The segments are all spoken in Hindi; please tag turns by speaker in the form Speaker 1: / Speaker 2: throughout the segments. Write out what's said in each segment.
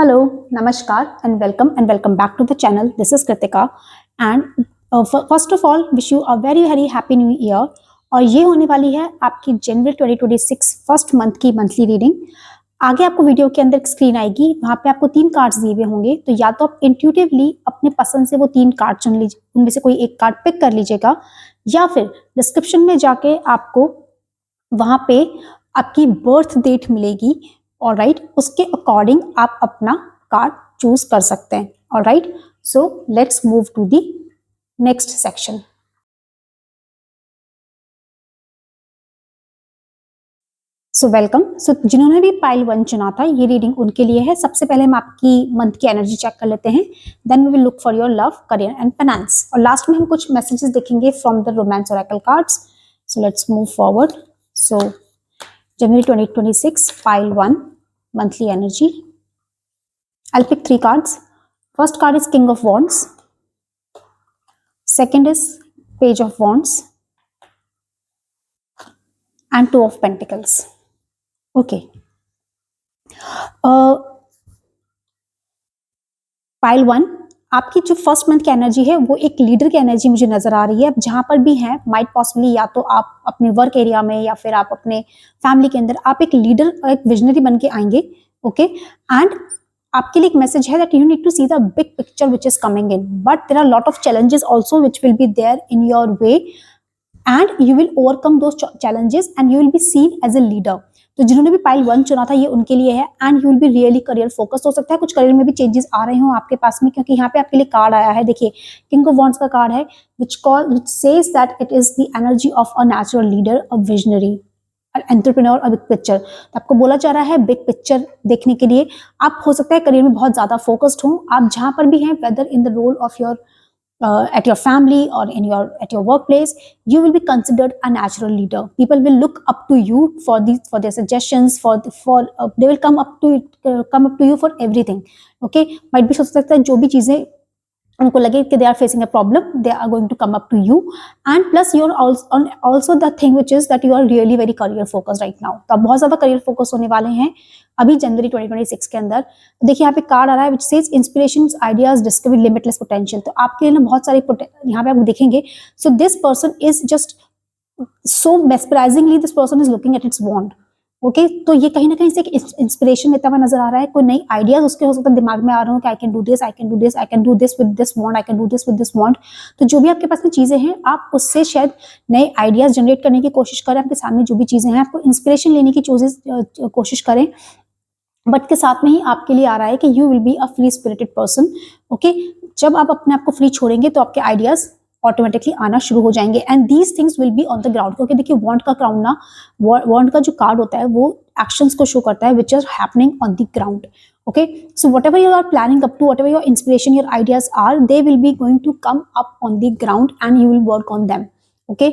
Speaker 1: Hello, Namaskar, and welcome back to the channel. This is Kritika, and first of all, wish you a very happy new year. और ये होने वाली है आपकी जनवरी 2026 फर्स्ट मंथ की मंथली रीडिंग। आगे आपको वीडियो के अंदर एक स्क्रीन आएगी, वहां पे आपको 3 कार्ड्स दिए हुए होंगे। तो या तो आप इंट्यूटिवली अपने पसंद से वो 3 कार्ड चुन लीजिए, उनमें से कोई एक कार्ड पिक कर लीजिएगा, या फिर डिस्क्रिप्शन में जाके आपको वहां पे आपकी बर्थ डेट मिलेगी। ऑलराइट, उसके अकॉर्डिंग आप अपना कार्ड चूज कर सकते हैं। Alright, so let's move to the next section. So welcome. So जिन्होंने भी पाइल 1 चुना था, ये रीडिंग उनके लिए है। सबसे पहले हम आपकी मंथ की एनर्जी चेक कर लेते हैं, then we will look for your love, career and finance, और लास्ट में हम कुछ मैसेजेस देखेंगे from the romance oracle cards. So let's move forward. So January 2026 pile 1 monthly energy. I'll pick 3 cards. First card is King of Wands. Second is Page of Wands. And Two of Pentacles. Okay. Pile 1, आपकी जो फर्स्ट मंथ की एनर्जी है वो एक लीडर की एनर्जी मुझे नजर आ रही है। जहां पर भी है, माइट पॉसिबली या तो आप अपने वर्क एरिया में या फिर आप अपने फैमिली के अंदर आप एक लीडर और एक विजनरी बन के आएंगे। ओके, एंड आपके लिए एक मैसेज है that you need to see the big picture which is coming in, but there are lot of challenges also which will be there in your way, and you will overcome those challenges and you will be seen as a leader. तो जिन्होंने भी पाइल 1 चुना था, ये उनके लिए है, and you will be really career focus. हो सकता है कुछ करियर में भी चेंजेस आ रहे हो आपके पास में, क्योंकि यहाँ पे आपके लिए कार्ड आया है। देखिए, किंग ऑफ वॉन्ड्स का कार्ड है which says that it is the energy of a natural leader, a visionary, an entrepreneur, a big picture। तो आपको बोला जा रहा है बिग पिक्चर देखने के लिए। आप हो सकता है करियर में बहुत ज्यादा फोकस्ड हो, आप जहां पर भी हैं, whether in the role of your at your family or at your workplace, you will be considered a natural leader. People will look up to you for their suggestions, they will come up to you for everything. Okay, might be हो सकता है जो भी चीजें उनको लगे कि they are facing a problem, they are going to come up to you, and plus you are also the thing which is that you are really very career focus right now. तो आप बहुत ज्यादा करियर फोकस होने वाले हैं अभी जनवरी 2026 के अंदर। देखिए, यहाँ पे कार्ड आ रहा है which says inspiration, ideas, discovery, limitless potential. तो आपके लिए ना बहुत सारे यहाँ पे आप देखेंगे। So this person is just so mesmerisingly, this person is looking at its wand. Okay, तो ये कहीं ना कहीं से एक इंस्पिरेशन देता हुआ नजर आ रहा है। कोई नई आइडियाज उसके हो सकता है दिमाग में आ रहे हो कि I can do this, I can do this, I can do this with this wand, I can do this with this wand. तो जो भी आपके पास में चीजें हैं, आप उससे शायद नए आइडियाज जनरेट करने की कोशिश करें। आपके सामने जो भी चीजें हैं, आपको इंस्पिरेशन लेने की कोशिश करें, बट के साथ में ही आपके लिए आ रहा है कि you will be a free spirited person. Okay, जब आप अपने आप को फ्री छोड़ेंगे तो आपके आइडियाज ऑटोमेटिकली आना शुरू हो जाएंगे, and these things will be on the ground. क्योंकि देखिए, वॉन्ड का क्राउन ना, वॉन्ड का जो कार्ड होता है वो एक्शंस को शो करता है which are happening on the ground. Okay, so whatever you are planning up to, whatever your inspiration, your ideas are, they will be going to come up on the ground and you will work on them. Okay,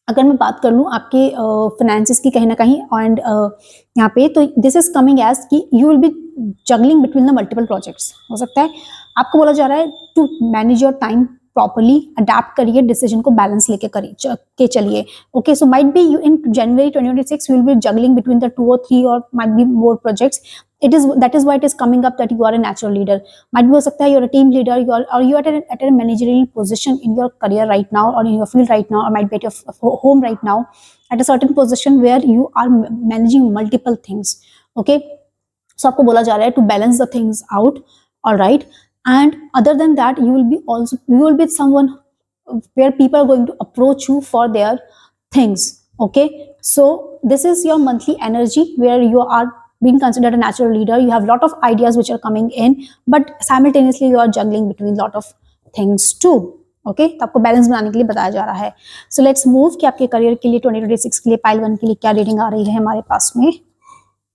Speaker 1: अगर मैं बात कर लूँ आपके फाइनेंसिस की कहीं ना कहीं, एंड यहाँ पे तो दिस इज कमिंग एज कि you will be juggling between the multiple projects. हो सकता है आपको बोला जा रहा है to manage your time properly, adapt करिए, डिसीजन को बैलेंस लेके के चलिए। Okay, so might be you in January 2026 you will be juggling between the 2 or 3 और might be more projects. That is why it is coming up that you are a natural leader. Might be हो सकता है you're a team leader, you are at a managerial position in your career right now, or in your field right now, or might be at your home right now, at a certain position where you are managing multiple things. Okay, so आपको बोला जा रहा है to balance the things out. All right, and other than that you will be someone where people are going to approach you for their things. Okay, so this is your monthly energy where you are being considered a natural leader. You have lot of ideas which are coming in, but simultaneously you are juggling between lot of things too. Okay, तो आपको बैलेंस बनाने के लिए बताया जा रहा है। सो लेट्स मूव कि आपके करियर के लिए 2026 के लिए पाइल 1 के लिए क्या रीडिंग आ रही है हमारे पास में।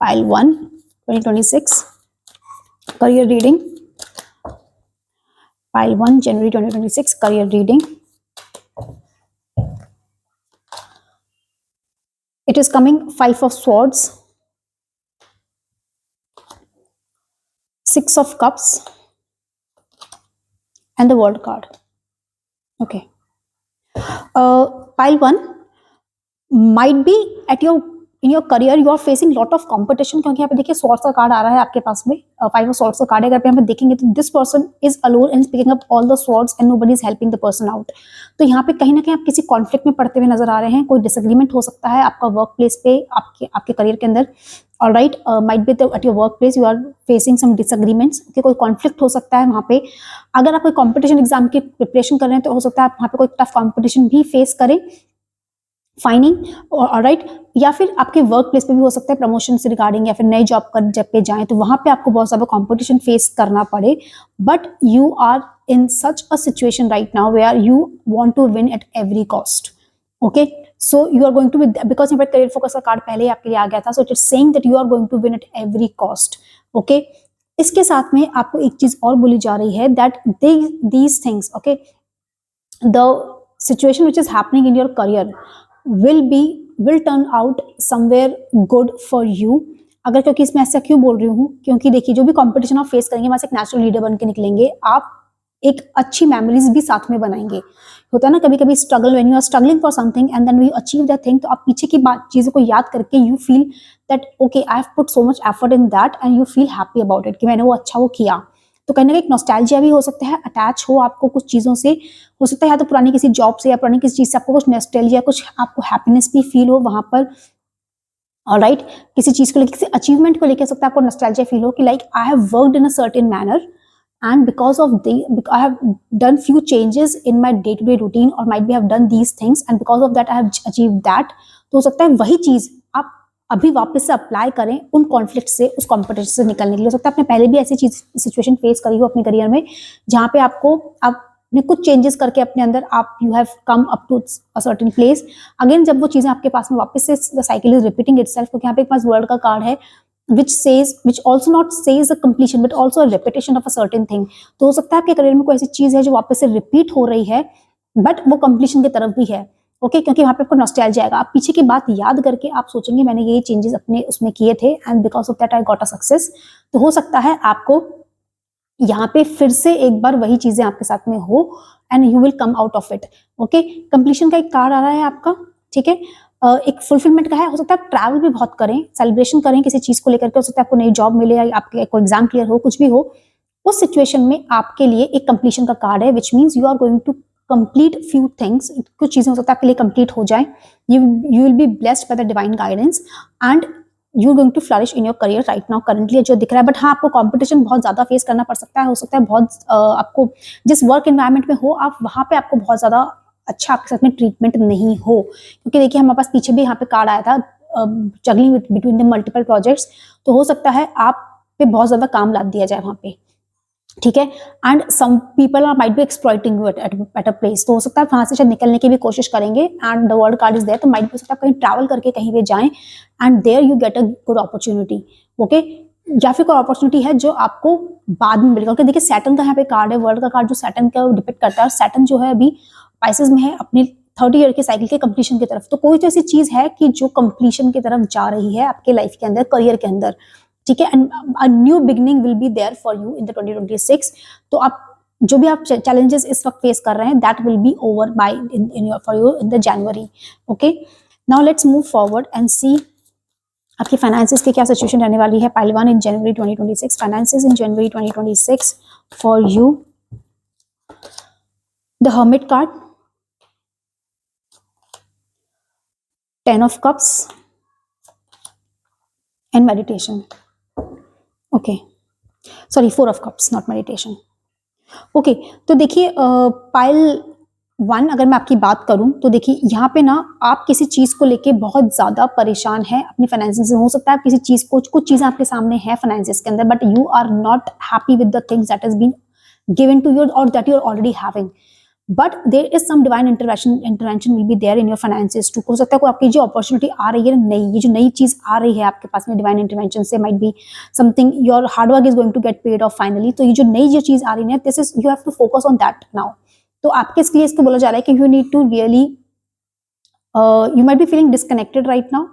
Speaker 1: Pile 1 2026 career reading, pile 1 January 2026 career reading. It is coming 5 of swords, 6 of cups, and the world card. Okay, pile 1 might be at your in your career you are facing lot of competition, क्योंकि यहाँ पे देखिए सॉर्ड्स का कार्ड आ रहा है आपके पास में, 5 ऑफ सॉर्ड्स का कार्ड है। अगर यहाँ पे देखेंगे तो this person is alone and picking up all the swords and nobody is helping the person out. तो यहाँ पे कहीं ना कहीं आप किसी कॉन्फ्लिक्ट में पड़ते हुए नजर आ रहे हैं, कोई डिसएग्रीमेंट हो सकता है आपका वर्क प्लेस पे, आपके करियर के अंदर। Alright, might be at your work place you are facing some disagreements, कोई कॉन्फ्लिक्ट हो सकता है वहाँ पे। अगर आप कोई कॉम्पिटिशन एग्जाम की प्रिपरेशन कर रहे हैं तो हो सकता है आप वहाँ पे कोई टफ कॉम्पिटिशन भी फेस करें, फाइनिंग, ऑलराइट। या फिर आपके वर्क प्लेस पे भी हो सकता है प्रमोशन से रिगार्डिंग, या फिर नई जॉब कर जब पे जाएं तो वहां पे आपको बहुत ज्यादा कंपटीशन फेस करना पड़े, but you are in such a situation right now where you want to win at every cost. Okay, so you are going to be, because यहाँ पर करियर फोकस का कार्ड पहले ही आपके लिए आ गया था, so it is saying that you are going to win at every cost. Okay, इसके साथ में आपको एक चीज और बोली जा रही है that these things, okay, the situation which is happening in your career will turn out somewhere good for you। अगर, क्योंकि इसमें ऐसा क्यों बोल रही हूँ, क्योंकि देखिए जो भी कंपटीशन आप फेस करेंगे वहां से एक नेचुरल लीडर बन के निकलेंगे आप, एक अच्छी मेमोरीज भी साथ में बनाएंगे। होता है ना कभी कभी struggle, when you are struggling for something and then you achieve that thing, तो आप पीछे की बात चीजों को याद करके you feel that okay I have put so much effort in that and you feel happy about it कि मैंने वो अच्छा वो किया। तो कहीं ना कहीं एक नॉस्टैल्जिया भी हो सकता है, अटैच हो आपको कुछ चीजों से, हो सकता है या तो पुरानी किसी जॉब से या पुरानी किसी चीज से आपको कुछ नॉस्टैल्जिया, कुछ आपको हैप्पीनेस भी फील हो वहां पर। ऑलराइट, किसी चीज को लेकर, किसी अचीवमेंट को लेकर सकता है आपको नॉस्टैल्जिया फील हो कि like I have worked in a certain manner and because of the I have done few changes in my day to day routine or might be have done these things and because of that I have achieved that। तो हो सकता है वही चीज आप अभी वापस से अप्लाई करें उन कॉन्फ्लिक्ट से, उस कॉम्पिटिशन से निकलने के लिए। हो सकता है आपने पहले भी ऐसी चीज सिचुएशन फेस करी हो अपने करियर में जहां पे आपने कुछ चेंजेस करके अपने अंदर आप you have come up to a certain place. Again जब वो चीजें आपके पास में वापस से the cycle is repeating itself, क्योंकि यहाँ पे पास वर्ल्ड का कार्ड है which also not says a completion but also a repetition of a certain thing। तो हो सकता है आपके करियर में कोई ऐसी चीज है जो वापस से रिपीट हो रही है बट वो कंप्लीशन की तरफ भी है। ओके, क्योंकि वहां पे आपको नॉस्टैल्जिया आएगा, आप पीछे की बात याद करके आप सोचेंगे मैंने ये चेंजेस अपने उसमें किए थे and because of that I got a success. तो हो सकता है आपको यहाँ पे फिर से एक बार वही चीजें आपके साथ में हो and you will come out of it. Okay, completion का एक कार्ड आ रहा है आपका, ठीक है, एक फुलफिलमेंट का है। हो सकता है आप ट्रैवल भी बहुत करें, सेलिब्रेशन करें किसी चीज को लेकर के, हो सकता है आपको नई जॉब मिले या आपके कोई एग्जाम क्लियर हो, कुछ भी हो, उस सिचुएशन में आपके लिए एक कंप्लीशन का कार्ड है which means you are going to complete few things. कुछ चीजें हो सकता है आपके लिए कंप्लीट हो जाए, you will be blessed by the divine guidance and you are going to flourish in your career right now currently जो दिख रहा है। बट हाँ, आपको कंपटीशन बहुत ज्यादा फेस करना पड़ सकता है, हो सकता है बहुत आपको जिस वर्क एनवायरमेंट में हो आप वहां पे आपको बहुत ज्यादा अच्छा आपके साथ में ट्रीटमेंट नहीं हो, क्योंकि देखिए हमारे पास पीछे भी यहाँ पे कार्ड आया था juggling between the multiple projects. तो हो सकता है आप पे बहुत ज्यादा काम लाद दिया जाए वहां पे, ठीक है, and some people are might be exploiting you at a place. तो हो सकता है वहां से शायद निकलने की भी कोशिश करेंगे and the world card is there, तो माइट भी हो सकता है कहीं ट्रैवल करके कहीं भी जाएं and there you get a good opportunity. Okay, या फिर कोई अपॉर्चुनिटी है जो आपको बाद में मिलेगा। देखिए सैटर्न का यहाँ पे कार्ड है, वर्ल्ड का कार्ड जो सैटर्न का डिपेंड करता है, सैटर्न जो है अभी पाइसेस में है अपने 30 ईयर के साइकिल के कंप्लीशन की तरफ। तो कोई तो ऐसी चीज है कि जो कंप्लीशन की तरफ जा रही है आपके लाइफ के अंदर, करियर के अंदर, ठीक है, and a new beginning will be there for you in the 2026। तो आप जो भी आप चैलेंजेस इस वक्त फेस कर रहे हैं that will be over by in for you in the January. Okay, now let's move forward and see आपकी फाइनेंसेस की क्या सिचुएशन रहने वाली है। Pile 1 in January 2026, finances in January 2026 for you. The hermit card, 10 of cups and meditation। okay, sorry, 4 of cups, not meditation। okay, तो देखिए पाइल 1 अगर मैं आपकी बात करूं तो देखिए यहाँ पे ना आप किसी चीज को लेके बहुत ज्यादा परेशान हैं अपनी फाइनेंसेस से। हो सकता है आप किसी चीज को, कुछ चीजें आपके सामने है फाइनेंसेस के अंदर but you are not happy with the things that has been given to you और that you are already having, but there is some divine intervention will be there in your finances too. हो सकता है कोई आपकी जो अपॉर्चुनिटी आ रही है नई, ये जो नई चीज आ रही है आपके पास में डिवाइन इंटरवेंशन से, might be something your hard work is going to get paid off finally. तो ये जो नई जो चीज आ रही है this is you have to focus on that now. तो आपके इसके लिए इसको बोला जा रहा है कि you need to really you might be feeling disconnected right now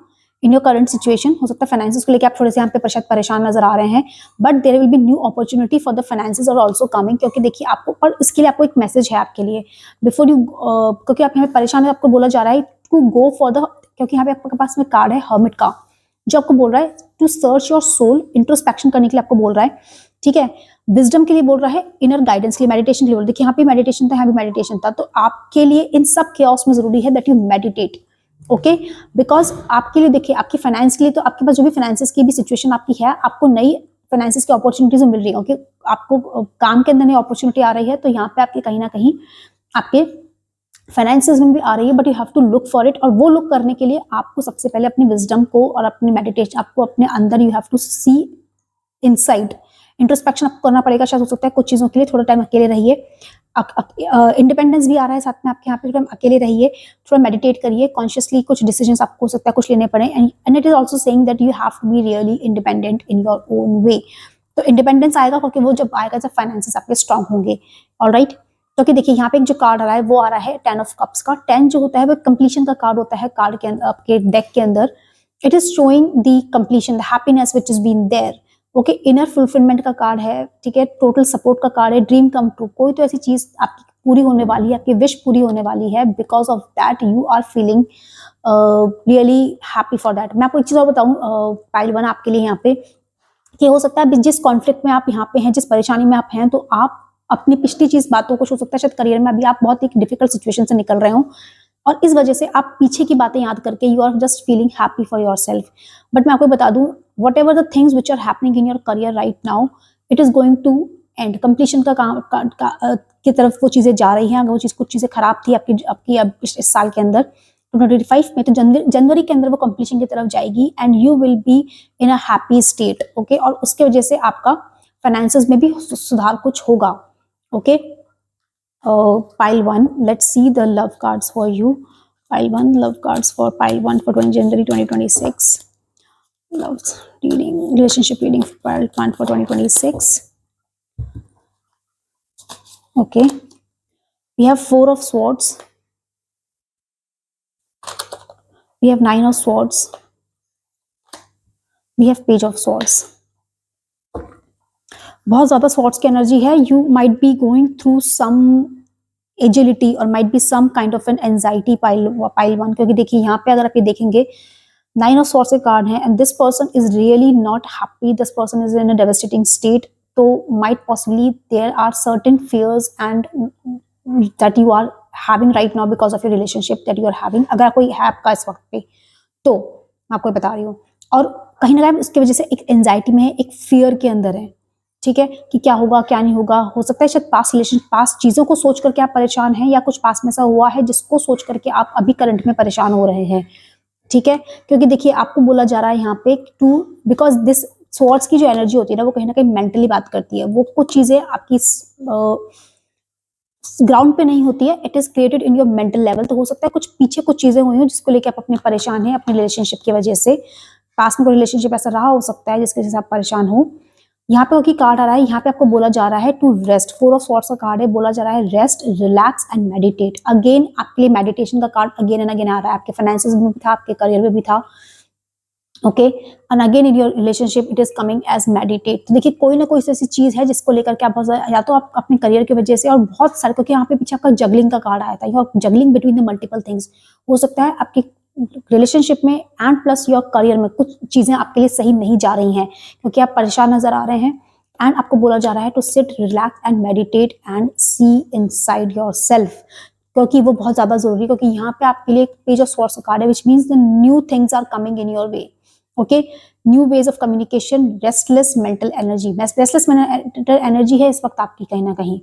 Speaker 1: in your current situation. हो सकता है फाइनेंसेस को लेकर आप थोड़े से यहाँ पे परेशान नजर आ रहे हैं but there will be new opportunity for the finances और ऑल्सो कमिंग, क्योंकि देखिए आपको, और इसके लिए आपको एक मैसेज है आपके लिए बिफोर यू, क्योंकि आप यहाँ पे परेशान है, आपको बोला जा रहा है टू गो फॉर द, क्योंकि यहाँ पे आपके पास में कार्ड है हर्मिट का, जो आपको बोल रहा है to search your soul, introspection करने के लिए आपको बोल रहा है, ठीक है। विजडम के लिए बोल रहा है, इनर गाइडेंस के लिए, मेडिटेशन के लिए बोल रहा है। देखिए यहाँ पे मेडिटेशन था, यहाँ भी मेडिटेशन था, तो आपके लिए इन सब केओस में जरूरी है that you meditate, okay. Because आपके लिए देखिए, आपकी फाइनेंस के लिए, तो आपके पास जो भी फाइनेंसिस की भी सिचुएशन आपकी है, आपको नई फाइनेंसिस की अपॉर्चुनिटीज मिल रही है, ओके। आपको काम के अंदर नई अपॉर्चुनिटी आ रही है, तो यहाँ पे आपके कहीं ना कहीं आपके फाइनेंसेस में भी आ रही है, but you have to look for it. और वो लुक करने के लिए आपको सबसे पहले अपनी विजडम को और अपनी मेडिटेशन, आपको अपने अंदर, you have to see inside, introspection आपको करना पड़ेगा। शायद हो सकता है कुछ चीजों के लिए थोड़ा टाइम अकेले रहिए, इंडिपेंडेंस भी आ रहा है साथ में आपके, यहाँ पे थोड़ा अकेले रहिए, थोड़ा मेडिटेट करिए, कॉन्शियसली कुछ डिसीजंस आपको हो सकता है कुछ लेने पड़े, and it is also saying that you have to be really independent in your own way. तो इंडिपेंडेंस आएगा क्योंकि वो जब आएगा जब फाइनेंसेस आपके स्ट्रांग होंगे, ऑलराइट। क्योंकि देखिए यहाँ पे एक जो कार्ड आ रहा है वो आ रहा है 10 ऑफ कप्स का। 10 जो होता है वो कंप्लीशन का कार्ड होता है कार्ड के अंदर, आपके डेक के अंदर। It is showing the completion, the happiness which is been there, okay. Inner fulfilment का कार्ड है, ठीक है। टोटल सपोर्ट का कार्ड है, ड्रीम कम ट्रू, कोई तो ऐसी चीज आपकी पूरी होने वाली है, आपकी विश पूरी होने वाली है, because of that you are feeling really happy for that. मैं आपको एक चीज और बताऊं पाइल वन आपके लिए यहाँ पे, कि हो सकता है जिस कॉन्फ्लिक्ट में आप यहाँ पे हैं, जिस परेशानी में आप हैं, तो आप अपनी पिछली चीज बातों को, हो सकता है शायद करियर में अभी आप बहुत एक डिफिकल्ट सिचुएशन से निकल रहे हो, और इस वजह से आप पीछे की बातें याद करके you are just feeling happy for yourself. But मैं आपको बता दूं, whatever the things which are happening in your career right now, it is going to end, completion का काम की तरफ वो चीजें जा रही हैं। अगर वो चीज कुछ चीजें खराब थी आपकी अब इस साल के अंदर 2025 में, तो जनवरी के अंदर वो कंप्लीशन की तरफ जाएगी, and you will be in a happy state, okay. और उसके वजह से आपका फाइनेंसेस में भी सुधार कुछ होगा, okay. pile 1, let's see the love cards for you. Pile 1, love cards for pile 1 for January 2026. Love reading, relationship reading for pile 1 for 2026. Okay, we have 4 of swords, we have 9 of swords, we have page of swords. बहुत ज्यादा स्वॉर्ड्स की एनर्जी है। You might be going through some agility और might be some kind of an anxiety pile 1, क्योंकि देखिए यहाँ पे अगर आप ये देखेंगे 9 ऑफ स्वॉर्ड्स के कार्ड है, and this person is really not happy, this person is in a devastating state. तो might possibly there are certain fears and that you are having right now because of your relationship that you are having, अगर कोई है आपका इस वक्त पे, तो मैं आपको बता रही हूँ। और कहीं ना कहीं इसकी वजह से एक एंजाइटी में है, एक फियर के अंदर है, ठीक है, कि क्या होगा क्या नहीं होगा। हो सकता है शायद पास्ट चीजों को सोच करके आप परेशान हैं, या कुछ पास में ऐसा हुआ है जिसको सोच करके आप अभी करंट में परेशान हो रहे हैं, ठीक है। क्योंकि देखिए आपको बोला जा रहा है यहाँ पे टू, बिकॉज दिस स्वॉर्ड्स की जो एनर्जी होती है ना, वो कहीं ना कहीं मेंटली बात करती है। वो कुछ चीजें आपकी ग्राउंड पे नहीं होती है, it is created in your mental level. तो हो सकता है कुछ पीछे कुछ चीजें हुई हो जिसको लेकर आप अपने परेशान हैं, अपने रिलेशनशिप की वजह से। पास में कोई रिलेशनशिप ऐसा रहा हो सकता है जिसकी वजह से आप परेशान हो। यहाँ पे क्योंकि कार्ड आ रहा है, यहाँ पे आपको बोला जा रहा है टू रेस्ट, 4 ऑफ स्वॉर्ड्स का कार्ड है, बोला जा रहा है rest, relax and meditate. Again आपके लिए मेडिटेशन का कार्ड अगेन एंड अगेन आ रहा है, आपके फाइनेंसेस में भी था, आपके करियर में भी था, okay. And again in your relationship it is coming as meditate. तो देखिए कोई ना कोई ऐसी चीज है जिसको लेकर के आप बहुत, या तो आप अपने करियर की वजह से, और बहुत सारे, क्योंकि यहाँ पे पीछे आपका जगलिंग का कार्ड आया था, you are juggling between the multiple things. हो सकता है आपकी रिलेशनशिप में एंड प्लस योर करियर में कुछ चीजें आपके लिए सही नहीं जा रही हैं, क्योंकि आप परेशान नजर आ रहे हैं, एंड आपको बोला जा रहा है to sit, relax and meditate and see inside yourself, क्योंकि वो बहुत ज्यादा जरूरी है। क्योंकि यहाँ पे आपके लिए पेज ऑफ स्वॉर्ड्स का कार्ड है, which means the new things are coming in your way, okay. New ways of communication, restless mental energy, restless mental energy है इस वक्त आपकी। कहीं ना कहीं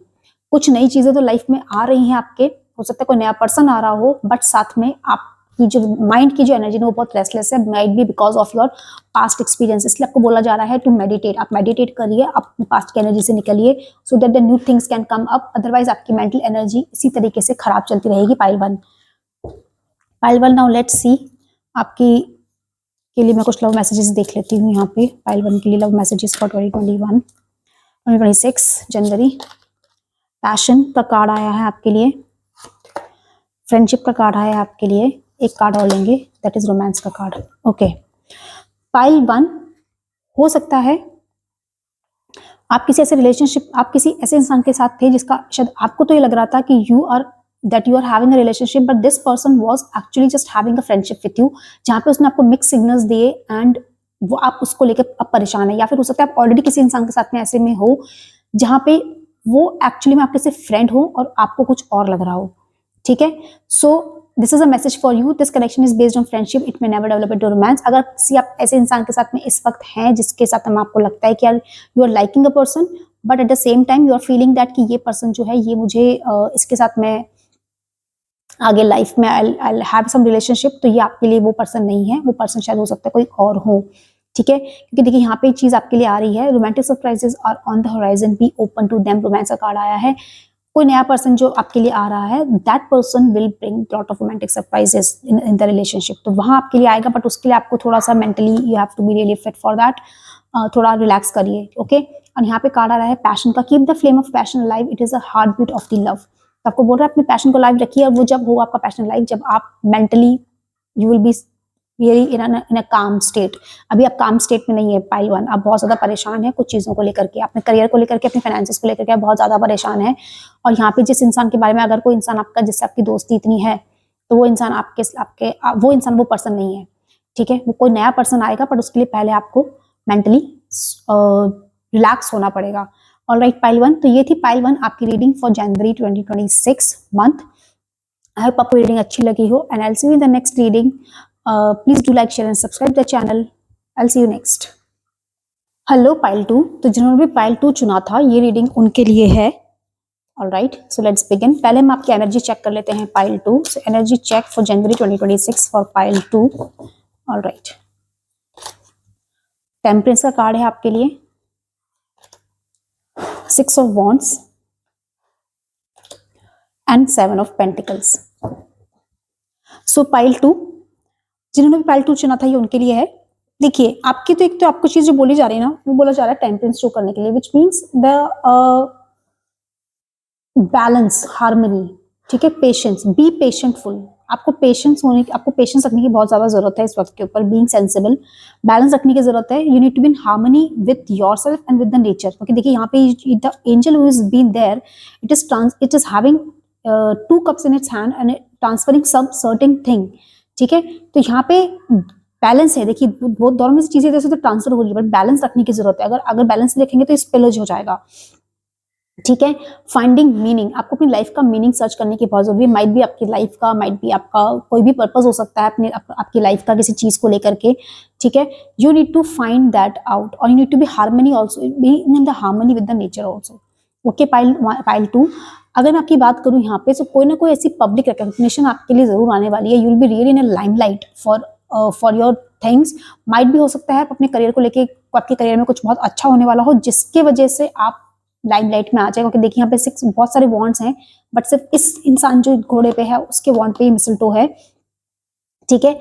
Speaker 1: कुछ नई चीजें तो लाइफ में आ रही हैं आपके, हो सकता है कोई नया पर्सन आ रहा हो, बट साथ में आपकी जो माइंड की जो एनर्जी है वो बहुत रेस्टलेस है, might B because of your past experience. इसलिए आपको बोला जा रहा है टू मेडिटेट, आप मेडिटेट करिए, अपने पास्ट की एनर्जी से निकलिए, so that the new things can come up. Otherwise आपकी मेंटल एनर्जी इसी तरीके से खराब चलती रहेगी। Pile one now let's see आपकी के लिए मैं कुछ लव मैसेजेस देख लेती हूँ यहाँ पे। पाइल 1 के लिए love messages for 2026 January. Passion का कार्ड आया है आपके लिए, फ्रेंडशिप का कार्ड आया है आपके लिए, एक कार्ड और लेंगे दैट इज रोमांस का कार्ड, ओके। पाइल 1, हो सकता है आप किसी ऐसे रिलेशनशिप, आप किसी ऐसे इंसान के साथ थे जिसका शायद आपको तो ये लग रहा था कि you are that you are having a relationship but this person was actually just having a friendship with you, जहाँ पे उसने आपको मिक्स सिग्नल्स दिए एंड वो आप उसको लेकर अब परेशान है, या फिर हो सकता है आप ऑलरेडी किसी इंसान के साथ में ऐसे में हो जहाँ पे वो एक्चुअली में आपके सिर्फ फ्रेंड हो और आपको कुछ और लग रहा हो, ठीक है। So this is a message for you, this connection is based on friendship, it may never develop into romance. अगर किसी आप ऐसे इंसान के साथ में इस वक्त हैं जिसके साथ में आपको लगता है कि यार you are liking a person but at the same time you are feeling that कि ये पर्सन जो है ये मुझे इसके साथ में आगे लाइफ में आई हैव सम रिलेशनशिप, तो ये आपके लिए वो पर्सन नहीं है, वो पर्सन शायद हो सकता है कोई और हो, ठीक है। क्योंकि देखिए यहाँ पे एक चीज आपके लिए आ रही है, romantic surprises are on the horizon, be open to them, romance का कार्ड आया है। कोई नया पर्सन जो आपके लिए आ रहा है, that person will bring lot of romantic surprises in the relationship, तो वहां आपके लिए आएगा, बट उसके लिए आपको थोड़ा सा mentally you have to be really fit for that, थोड़ा रिलैक्स करिए, ओके। और यहाँ पे कार्ड आ रहा है पैशन का, keep the flame of passion alive, it is a heart beat of the love, तो आपको बोल रहा है अपने पैशन को लाइव रखिए, और वो जब हो आपका पैशन लाइव, जब आप mentally you will be really in a calm state. अभी आप काम स्टेट में नहीं है पाइल वन, आप बहुत ज्यादा परेशान है कुछ चीजों को लेकर के, अपने करियर को लेकर के, अपने फाइनेंसेस को लेकर के आप बहुत ज्यादा परेशान है। और यहाँ पे जिस इंसान के बारे में, अगर कोई इंसान आपका जिससे आपकी दोस्ती इतनी है, तो वो इंसान वो इंसान वो पर्सन नहीं है, ठीक है। वो कोई नया पर्सन आएगा, बट उसके लिए पहले आपको मेंटली रिलैक्स होना पड़ेगा। ऑलराइट पाइल वन, तो ये थी पाइल वन आपकी reading for January 2026 month. I hope आपको रीडिंग अच्छी लगी हो, and I will see you in the next reading. Please do like, share and subscribe the channel. I will see you next. Hello pile 2, तो जिन्होंने भी पाइल 2 चुना था, ये रीडिंग उनके लिए है। Alright, so let's begin. पहले हम आपकी एनर्जी चेक कर लेते हैं pile 2। So energy check for January 2026 for pile 2। Alright, temperance का कार्ड है आपके लिए, 6 of wands and 7 of pentacles. So pile 2, जिन्होंने भी पाइल 2 चुना था, ये उनके लिए है। देखिए आपकी तो एक तो आपको चीज जो बोली जा रही है ना, वो बोला जा रहा है टेम्परेंस शो करने के लिए, which means the balance, harmony, ठीक है। पेशेंस, बी पेशेंटफुल, आपको पेशेंस रखने की बहुत ज्यादा जरूरत है इस वक्त के ऊपर। बीइंग सेंसिबल, बैलेंस रखने की जरूरत है। You need to be in harmony with yourself and with the nature, क्योंकि देखिए यहाँ पे the angel who is been there, it is having 2 cups in its hand and transferring some certain thing, ठीक है। तो यहाँ पे बैलेंस है, देखिए बहुत दोनों में से चीजें जैसे तो ट्रांसफर हो रही है, बट बैलेंस रखने की जरूरत है। अगर बैलेंस रखेंगे तो स्पिलज हो जाएगा, ठीक है। फाइंडिंग मीनिंग, आपको अपनी लाइफ का मीनिंग सर्च करने की बहुत जरूरी है। माइट भी आपकी लाइफ का, माइट भी आपका कोई भी पर्पस हो सकता है आपकी लाइफ का किसी चीज को लेकर के, ठीक है। You need to find that out, और you need to be harmony also, be in the harmony with the nature also, okay. Pile 2, अगर मैं आपकी बात करूं यहाँ पे, तो कोई ना कोई ऐसी पब्लिक रिकॉग्निशन आपके लिए जरूर आने वाली है। You will be really in a limelight for your things. Might भी हो सकता है अपने करियर को लेके, आपके करियर में कुछ बहुत अच्छा होने वाला हो, जिसके वजह से आप लाइमलाइट में आ जाए। क्योंकि देखिए यहाँ पे 6 बहुत सारे वॉन्ड्स हैं, बट सिर्फ इस इंसान जो घोड़े पे है उसके वॉन्ड पे ही मिसलटो है, ठीक है।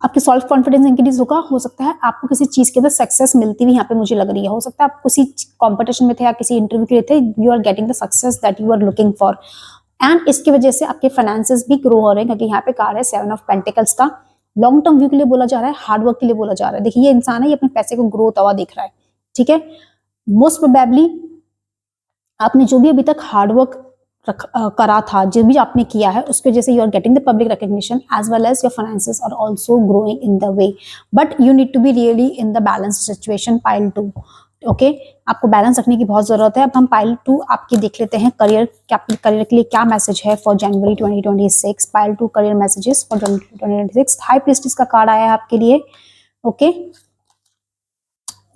Speaker 1: आपकी सेल्फ कॉन्फिडेंस इंक्रीज होगा, हो सकता है आपको किसी चीज के अंदर सक्सेस मिलती हुई यहाँ पे मुझे लग रही है। हो सकता है आप किसी कंपटीशन में थे या किसी इंटरव्यू के लिए थे, you are getting the success that you are looking for, and इसकी वजह से आपके फाइनेंसेस भी ग्रो हो रहे हैं। क्योंकि यहाँ पे कार्ड है 7 ऑफ पेंटिकल्स का, लॉन्ग टर्म व्यू के लिए बोला जा रहा है, हार्डवर्क के लिए बोला जा रहा है। देखिए ये इंसान है, ये अपने पैसे को ग्रो होता हुआ दिख रहा है, ठीक है। मोस्ट प्रोबेबली आपने जो भी अभी तक हार्डवर्क करा था, जो भी आपने किया है, उसके वजह से you are getting the public recognition as well as your finances are also growing in the way, but you need to be really in the balanced situation pile 2, okay. आपको बैलेंस रखने की बहुत जरूरत है। अब हम पाइल 2 आपकी देख लेते हैं, करियर के लिए क्या मैसेज है for January 2026। Pile 2 career messages for 2026। High priestess का कार्ड आया है आपके लिए, ओके।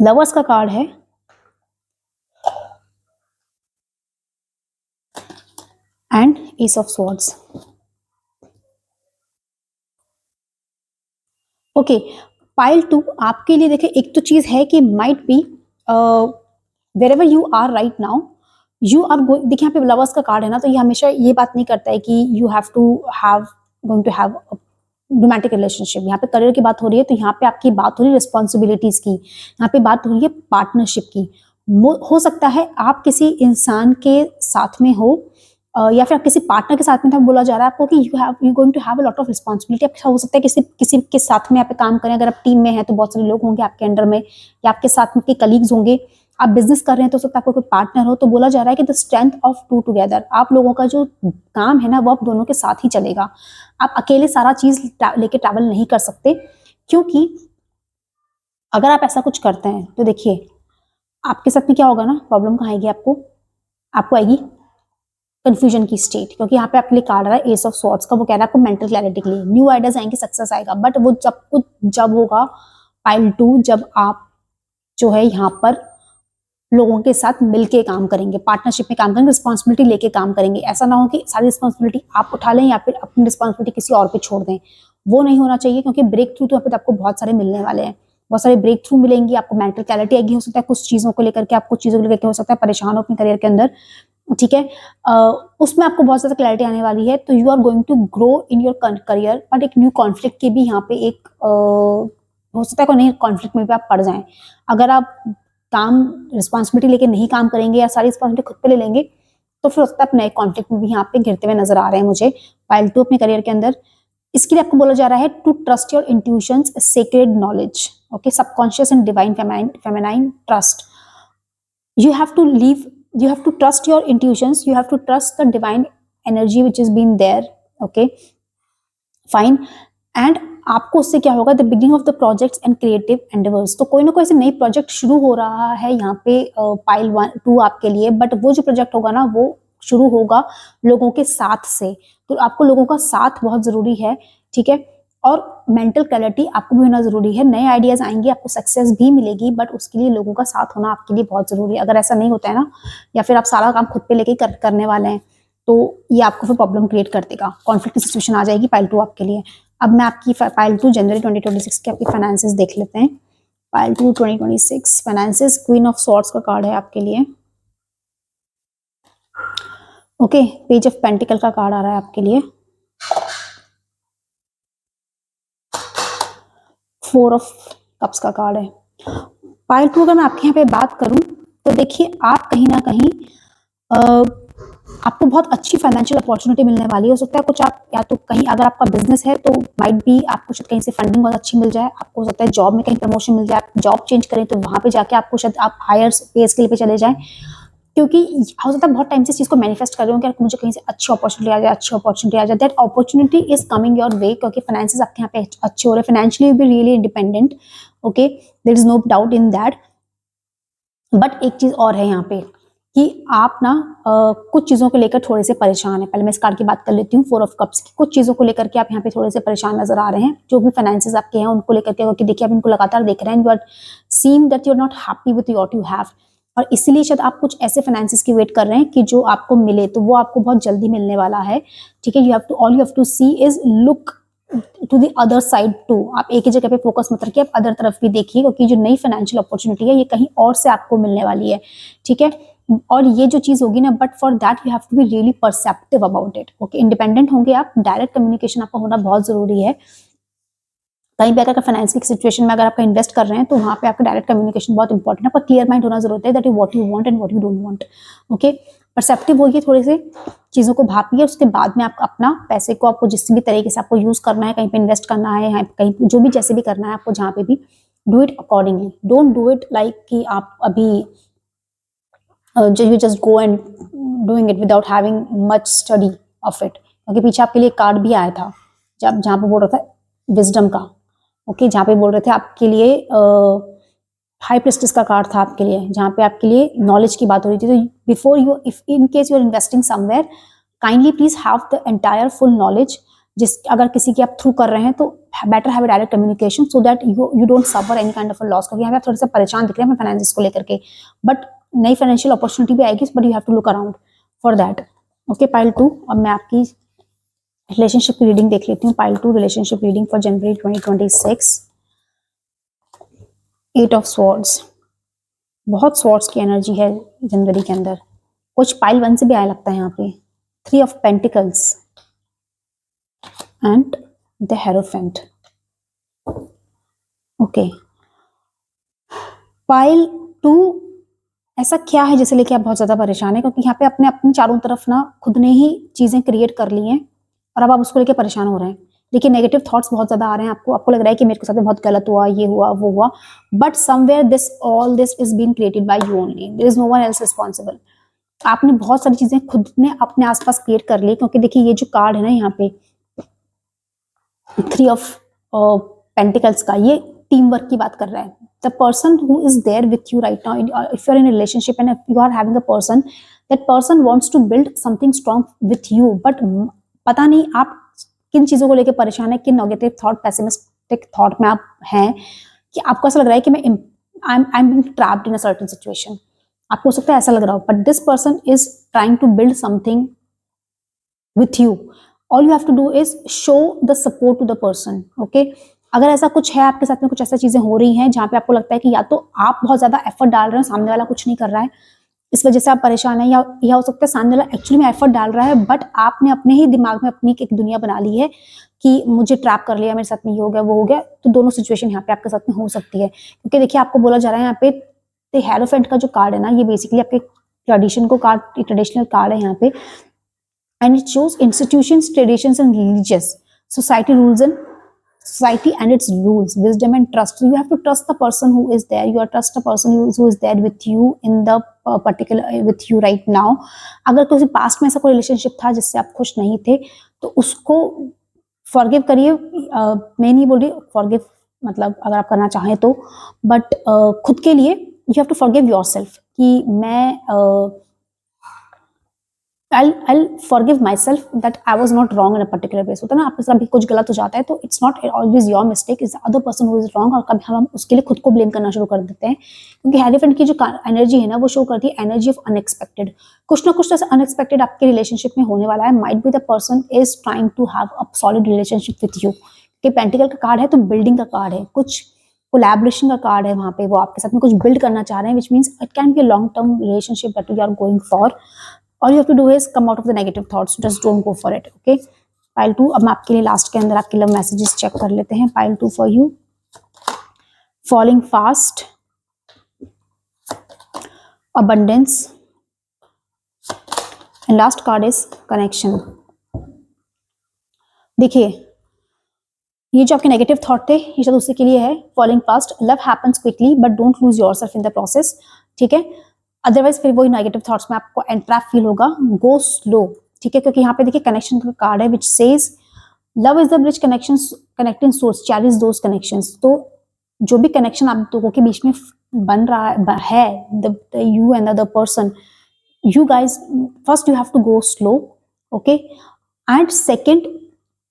Speaker 1: लवर्स का कार्ड है, and ace of swords, okay. Pile 2 आपके लिए देखिए एक तो चीज है कि might be wherever you are right now, you are going, देखिए यहाँ पे लवर्स का कार्ड है ना, तो ये हमेशा ये बात नहीं करता है कि you have to have going to have romantic relationship. यहाँ पे करियर की बात हो रही है, तो यहाँ पे आपकी बात हो रही है रिस्पॉन्सिबिलिटीज की, यहाँ पे बात हो रही है पार्टनरशिप की। हो सकता है आप किसी इंसान के साथ में हो, या फिर आप किसी पार्टनर के साथ में था, बोला जा रहा है आपको कि you going to have a lot of responsibility. हो सकता है किसी के साथ में आप काम करें, अगर आप टीम में हैं तो बहुत सारे लोग होंगे आपके अंडर में, या आपके साथ में कलीग्स होंगे, आप बिजनेस कर रहे हैं तो हो सकता है आपको कोई पार्टनर हो, तो बोला जा रहा है कि the strength of to together, आप लोगों का जो काम है ना वो आप दोनों के साथ ही चलेगा। आप अकेले सारा चीज लेके ट्रैवल नहीं कर सकते, क्योंकि अगर आप ऐसा कुछ करते हैं तो देखिए आपके साथ में क्या होगा ना, प्रॉब्लम कहाँ आएगी आपको, आपको आएगी कंफ्यूजन की स्टेट, क्योंकि यहाँ पे आपके लिए कार्ड आ रहा है एस ऑफ स्वॉर्ड्स का, वो कह रहा है आपको मेंटल क्लैरिटी के लिए न्यू आइडियाज आएंगे, सक्सेस आएगा, बट वो जब होगा पाइल 2, जब आप जो है यहाँ पर लोगों के साथ मिलके काम करेंगे, पार्टनरशिप में काम करेंगे, रिस्पॉन्सिबिलिटी लेके काम करेंगे। ऐसा ना हो कि सारी रिस्पॉन्सिबिलिटी आप उठा लें या फिर अपनी रिस्पॉन्सिबिलिटी किसी और पे छोड़ दें, वो नहीं होना चाहिए, क्योंकि ब्रेक थ्रू तो यहाँ पे आपको बहुत सारे मिलने वाले हैं, बहुत सारे ब्रेक थ्रू मिलेंगी, आपको मेंटल क्लैरिटी आएगी, हो सकता है कुछ चीजों को लेकर के आप कुछ चीजों को लेकर हो सकता है परेशान हो अपने करियर के अंदर, ठीक है, उसमें आपको बहुत ज्यादा क्लैरिटी आने वाली है, तो you are going to grow in your career, but एक न्यू कॉन्फ्लिक्ट के भी यहाँ पे एक हो सकता है कोई नई कॉन्फ्लिक्ट में भी आप पड़ जाएं, अगर आप काम रिस्पॉन्सिबिलिटी लेके नहीं काम करेंगे या सारी रिस्पॉन्सिबिलिटी खुद पे ले लेंगे, तो फिर हो सकता है आप नए कॉन्फ्लिक्ट में भी यहाँ पे घिरते हुए नजर आ रहे हैं मुझे पाइल 2 अपने करियर के अंदर। इसके लिए आपको बोला जा रहा है to trust your intuitions, sacred knowledge, okay, subconscious and divine feminine trust, you have to leave, you have to trust your intuitions, you have to trust the divine energy which has been there, okay, fine, and आपको उससे क्या होगा, the beginning of the projects and creative endeavours, तो कोई ना कोई ऐसे नई प्रोजेक्ट शुरू हो रहा है यहाँ पे पाइल 2 आपके लिए, बट वो जो प्रोजेक्ट होगा ना वो शुरू होगा लोगों के साथ से, तो आपको लोगों का साथ बहुत जरूरी है, ठीक है, और मेंटल क्लैरिटी आपको भी होना जरूरी है, नए आइडियाज आएंगे, आपको सक्सेस भी मिलेगी, बट उसके लिए लोगों का साथ होना आपके लिए बहुत जरूरी है। अगर ऐसा नहीं होता है ना, या फिर आप सारा काम खुद पे लेके करने वाले हैं, तो ये आपको फिर प्रॉब्लम क्रिएट कर देगा, कॉन्फ्लिक्ट की सिचुएशन आ जाएगी पाइल 2 आपके लिए। अब मैं आपकी पाइल 2 जनवरी 2026 के आपकी फाइनेंसेस देख लेते हैं। Pile 2 2026 finances, queen of swords का कार्ड है आपके लिए, ओके, पेज ऑफ पेंटिकल का कार्ड आ रहा है आपके लिए, 4 ऑफ कप्स का कार्ड है। पाइल 2 अगर मैं आपके यहाँ पे बात करूं तो देखिए आप कहीं ना कहीं आपको बहुत अच्छी फाइनेंशियल अपॉर्चुनिटी मिलने वाली है, हो सकता है कुछ आप या तो कहीं अगर आपका बिजनेस है तो माइट भी आपको शायद कहीं से फंडिंग बहुत अच्छी मिल जाए, आपको हो सकता है जॉब में कहीं प्रमोशन मिल जाए, आप जॉब चेंज करें तो वहां पे जाके आपको शायद आप हायर पे स्केल पे चले जाएं, क्योंकि हो सकता है बहुत टाइम से इस चीज को मैनिफेस्ट कर रहे हो कि मुझे कहीं से अच्छी अपॉर्चुनिटी आ जाए, अच्छी अपॉर्चुनिटी आ जाए, that opportunity is coming your way, क्योंकि फाइनेंसेस आपके यहाँ पे अच्छे हो रहे हैं, financially be really independent, okay, there is no doubt in that. But एक चीज और है यहाँ पे कि आप ना कुछ चीजों को लेकर थोड़े से परेशान है, पहले मैं इस कार्ड की बात कर लेती हूँ, 4 ऑफ कप्स की, कुछ चीजों को लेकर के आप यहाँ पे थोड़े से परेशान नजर आ रहे हैं, जो भी फाइनेंसेस आपके हैं उनको लेकर के, क्योंकि देखिए आप इनको लगातार देख रहे हैं, you are seeing that you are not happy with what you have, और इसीलिए शायद आप कुछ ऐसे फाइनेंसेस की वेट कर रहे हैं कि जो आपको मिले, तो वो आपको बहुत जल्दी मिलने वाला है, ठीक है, all you have to see is look to the other side too, आप एक ही जगह पे फोकस मत रखिए, आप अदर तरफ भी देखिए, क्योंकि जो नई फाइनेंशियल अपॉर्चुनिटी है ये कहीं और से आपको मिलने वाली है, ठीक है, और ये जो चीज होगी ना, but for that you have to be really perceptive about it, okay, independent होंगे आप, डायरेक्ट कम्युनिकेशन आपका होना बहुत जरूरी है, कहीं पे अगर फाइनेंस की सिचुएशन में अगर आप इन्वेस्ट कर रहे हैं तो वहां पे आपका डायरेक्ट कम्युनिकेशन बहुत इंपॉर्टेंट है, आपका क्लियर माइंड होना जरूरत है, that you what you want and what you don't want, okay, perceptive होइए, थोड़े से चीजों को भापिए, उसके बाद में आप अपना पैसे को आपको जिस भी तरीके से आपको यूज करना है, कहीं पे इन्वेस्ट करना है, कहीं जो भी जैसे भी करना है आपको, जहाँ पे भी do it accordingly, don't do it like कि आप अभी you just go and doing it without having much study of it, क्योंकि पीछे आपके लिए कार्ड भी आया था जब जहाँ पे बोल रहा था विजडम का, ओके, जहाँ पे बोल रहे थे आपके लिए हाई प्रिस्टेस का कार्ड था आपके लिए, जहाँ पे आपके लिए नॉलेज की बात हो रही थी, तो before you if in case you are investing somewhere, kindly please have the entire full knowledge, जिस अगर किसी की आप थ्रू कर रहे हैं तो better have direct communication so that you don't suffer any kind of a loss, क्योंकि यहाँ पे आप थोड़े से परेशान दिख रहे हैं फाइनेंस को लेकर के, बट नई फाइनेंशियल अपॉर्चुनिटी भी आएगी, but you have to look around for that, okay. Pile 2, अब मैं आपकी रिलेशनशिप की रीडिंग देख लेती हूँ, pile 2 relationship reading for January 2026, 8 of swords, बहुत स्वॉर्ड्स की एनर्जी है जनवरी के अंदर, कुछ पाइल 1 से भी आया लगता है यहाँ पे, 3 of pentacles and the hierophant, okay. Pile 2 ऐसा क्या है जिसे लेके आप बहुत ज्यादा परेशान है, क्योंकि यहाँ पे अपने अपनी चारों तरफ ना खुद ने ही चीजें क्रिएट कर ली हैं और अब आप उसको लेके परेशान हो रहे हैं, देखिए नेगेटिव थॉट्स बहुत ज्यादा आ रहे हैं आपको, आपको लग रहा है कि मेरे साथ में बहुत गलत हुआ, ये हुआ वो हुआ, but somewhere this all this is being created by you only, there is no one else responsible. आपने बहुत सारी चीजें खुद ने अपने आसपास क्रिएट कर ली, क्योंकि देखिए ये जो कार्ड है ना यहाँ पे 3 ऑफ पेंटिकल्स का, ये टीम वर्क की बात कर रहा है। The person who is there with you right now, if you are in a relationship and you are having a person, that person wants to build something strong with you, but पता नहीं आप किन चीजों को लेकर परेशान है, किन नेगेटिव थॉट, पेसिमिस्टिक थॉट में आप हैं, कि आपको ऐसा लग रहा है कि मैं I am being trapped in a certain situation. आपको हो सकता है ऐसा लग रहा हो, but this person is trying to build something with you. All you have to do is show the support to the person. Okay, अगर ऐसा कुछ है आपके साथ में, कुछ ऐसा चीजें हो रही हैं जहां पे आपको लगता है कि या तो आप बहुत ज्यादा एफर्ट डाल रहे हो, सामने वाला कुछ नहीं कर रहा है, इस वजह से आप परेशान हैं, या हो सकता है सामने वाला एक्चुअली में एफर्ट डाल रहा है, बट आपने अपने ही दिमाग में अपनी एक दुनिया बना ली है कि मुझे ट्रैप कर लिया, मेरे साथ में ये हो गया वो हो गया। तो दोनों सिचुएशन यहाँ पे आपके साथ में हो सकती है, क्योंकि देखिए आपको बोला जा रहा है यहाँ पे द हेरोफेंट का जो कार्ड है ना, ये बेसिकली आपके ट्रेडिशन को कार्ड, ट्रेडिशनल कार्ड है यहाँ पे, and it shows institutions, traditions and religious society rules and society and its rules, wisdom and trust. You have to trust the person who is there, you are trust the person who is there with you in the particular with you right now. अगर किसी पास्ट में ऐसा कोई रिलेशनशिप था जिससे आप खुश नहीं थे, तो उसको फॉरगिव करिए। मैं नहीं बोल रही फॉरगिव मतलब अगर आप करना चाहें तो, बट खुद के लिए you have to forgive yourself, कि मैं I'll forgive myself that I was not wrong in a particular place. होता है ना, आपके साथ भी कुछ गलत हो जाता है तो it's not always your mistake, it's the other person who is wrong, और कभी हम उसके लिए खुद को ब्लेम करना शुरू कर देते हैं, क्योंकि हेरोफेंट की जो एनर्जी है ना, वो शो करती है एनर्जी ऑफ अनएक्सपेक्टेड। कुछ ना कुछ ऐसा अनएक्सपेक्टेड आपके रिलेशनशिप में होने वाला है। Might be the person is trying to have a solid relationship with you, कि पेंटिकल का कार्ड है तो बिल्डिंग का कार्ड है, कुछ कोलैबोरेशन का कार्ड है, वहां पे वो आपके साथ में कुछ बिल्ड करना चाह रहे हैं, which means it can be a long term relationship that you are going for. All you have to do is come out of the negative thoughts, just don't go for it. Okay, pile 2, अब हम आपके लिए लास्ट के अंदर आपके लव मैसेजेस चेक कर लेते हैं। pile 2 for you, falling fast, abundance, and last card is connection. देखिए ये जो आपके नेगेटिव थॉट थे, ये शायद उसी के लिए है। Falling fast, love happens quickly but don't lose yourself in the process. ठीक है, अदरवाइज फिर वही नेगेटिव थॉट्स में आपको एंट्रैप फील होगा। गो स्लो, ठीक है, क्योंकि यहाँ पे देखिए कनेक्शन का कार्ड है which says love is the bridge connections connecting source, cherish those connections. तो जो भी कनेक्शन आप लोगों के बीच में बन रहा है, the you and the person, you guys first you have to go slow, okay, and second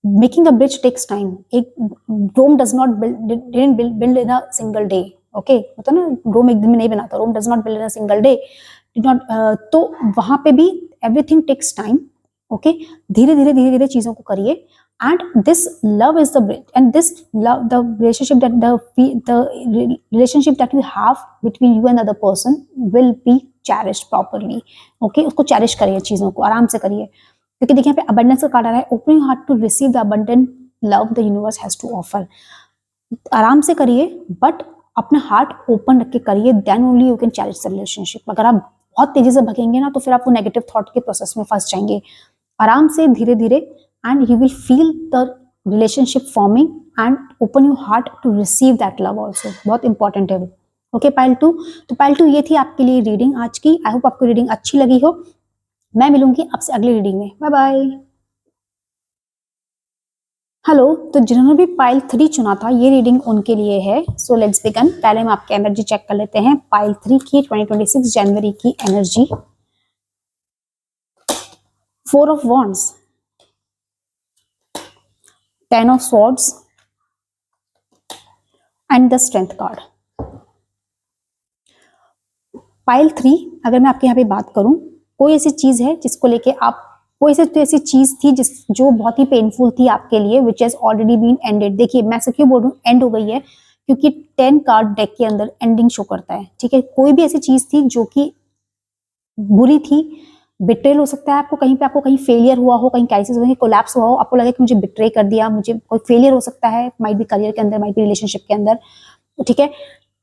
Speaker 1: making a bridge takes time. एक Rome does not didn't build in a single day, okay, होता ना, रोम एक दिन में नहीं बनाता, Rome does not build in a single day, did not तो वहां पे भी everything takes time, okay, धीरे धीरे चीजों को करिए, and this love is the bridge, and this love, the relationship that the relationship that you have between you and the other person will be cherished properly, okay, उसको चेरिश करिए, चीजों को आराम से करिए, क्योंकि देखिए यहाँ पे abundance का कार्ड आ रहा है, open your heart to receive the abundant love the universe has to offer। आराम से करिए बट अपना हार्ट ओपन रख के करिए, then only you can cherish the relationship. अगर आप बहुत तेजी से भगेंगे ना तो फिर आप वो नेगेटिव थॉट के प्रोसेस में फंस जाएंगे। आराम से धीरे धीरे and you will feel the relationship forming and open your heart to receive that love also, बहुत इंपॉर्टेंट है वो। ओके पाइल 2, तो पाइल 2 ये थी आपके लिए रीडिंग आज की। आई होप आपको रीडिंग अच्छी लगी हो। मैं मिलूंगी आपसे अगली रीडिंग में, बाय बाय। हेलो, तो जिन्होंने भी पाइल 3 चुना था ये रीडिंग उनके लिए है। So let's begin. पहले हम आपकी एनर्जी चेक कर लेते हैं पाइल 3 की 2026 जनवरी की energy. 4 of wands, 10 of swords and the strength card। Pile 3, अगर मैं आपके यहाँ पे बात करूं, कोई ऐसी चीज है जिसको लेके आप, कोई ऐसी चीज थी जो बहुत ही पेनफुल थी आपके लिए, which has already been ended. देखिए मैं से क्यों बोल रहा हूँ एंड हो गई है, क्योंकि 10 कार्ड डेक के अंदर एंडिंग शो करता है। ठीक है, कोई भी ऐसी चीज थी जो कि बुरी थी, बिट्रेल हो सकता है, आपको कहीं फेलियर हुआ हो, कहीं क्राइसिस हुआ, कोलैप्स हुआ हो, आपको लगे कि मुझे बिट्रे कर दिया, मुझे कोई फेलियर हो सकता है, माइट बी करियर के अंदर, माइट बी रिलेशनशिप के अंदर, ठीक है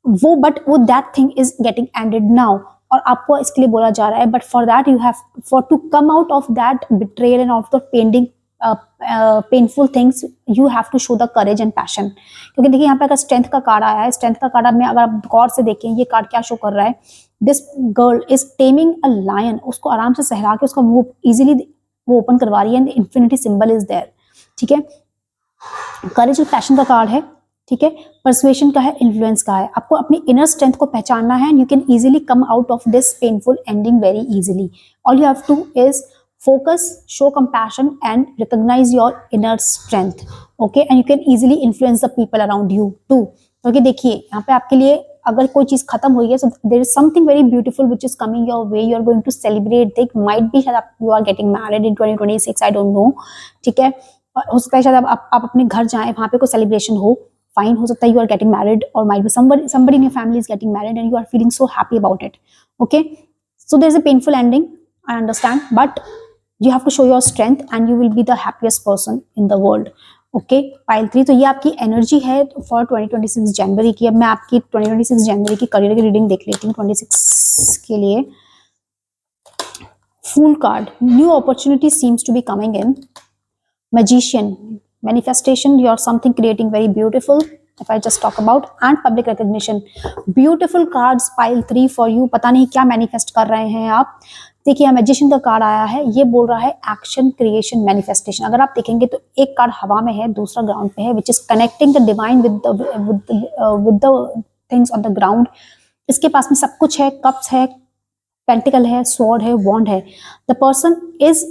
Speaker 1: वो, बट वो that thing is getting ended now, और आपको इसके लिए बोला जा रहा है but for that you have for to come out of that betrayal and of the pending painful things you have to show the courage and passion. क्योंकि देखिए यहाँ पे अगर स्ट्रेंथ का कार्ड आया है, स्ट्रेंथ का कार्ड में अगर आप गौर से देखें ये कार्ड क्या शो कर रहा है, this girl is taming a lion, उसको आराम से सहला के उसका वो इजीली वो ओपन करवा रही है and infinity symbol is there. ठीक है, करेज और पैशन का कार्ड है। ठीक है, परसुएशन का है, इन्फ्लुएंस का है। आपको अपनी इनर स्ट्रेंथ को पहचानना है and you can easily come out of this painful ending very easily. All you have two is focus, show compassion and recognize your inner strength, okay, and you can easily influence the people around you too। क्योंकि देखिए यहाँ पे आपके लिए अगर कोई चीज खत्म हुई है, so there is something very beautiful which is coming your way, you are going to celebrate, it might be शायद you are getting married in 2026, I don't know। ठीक है, हो सकता है शायद आप अपने घर जाएं, वहां पे कोई सेलिब्रेशन हो, फाइन, हो सकता है you are getting married or might be somebody in your family is getting married and you are feeling so happy about it, okay, so there is a painful ending, I understand, but you have to show your strength and you will be the happiest person in the world, okay। Pile 3, तो ये आपकी एनर्जी है फॉर 2026 जनवरी की। अब मैं आपकी 2026 जनवरी की करियर की रीडिंग देख लेती हूँ 26 के लिए। Fool card, new opportunity seems to be coming in. Magician, manifestation, you are something creating very beautiful if I just talk about, and public recognition, beautiful cards pile 3 for you। पता नहीं क्या मैनिफेस्ट कर रहे हैं आप। देखिए मैजिशियन का कार्ड आया है, ये बोल रहा है एक्शन, क्रिएशन, मैनिफेस्टेशन। अगर आप देखेंगे तो एक कार्ड हवा में है, दूसरा ग्राउंड पे है, which is connecting the divine with the things on the ground. इसके पास में सब कुछ है, कप्स है, पेंटिकल है, स्वॉर्ड है, वॉन्ड है। The person is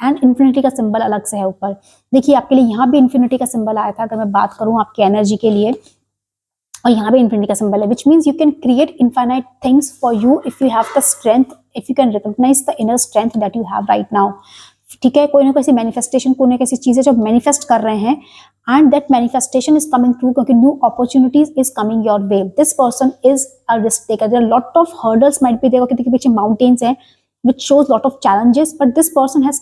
Speaker 1: and infinity का सिंबल अलग से है ऊपर। देखिए आपके लिए यहाँ भी इन्फिनिटी का सिंबल आया था, अगर मैं बात करूँ आपकी एनर्जी के लिए, और यहाँ भी इन्फिनिटी का सिंबल है, which means you can create infinite things for you if you have the strength, if you can recognise the inner strength that you have right now. ठीक है, कोई ना कोई मैनिफेस्टेशन, कोई ना कैसी चीजें जब मैनिफेस्ट कर रहे हैं and that manifestation is coming through, क्योंकि new opportunities is coming your way. This person is a risk taker. There are lot of hurdles might be there, क्योंकि पीछे माउंटेन्स हैं which shows lot of challenges, but this person has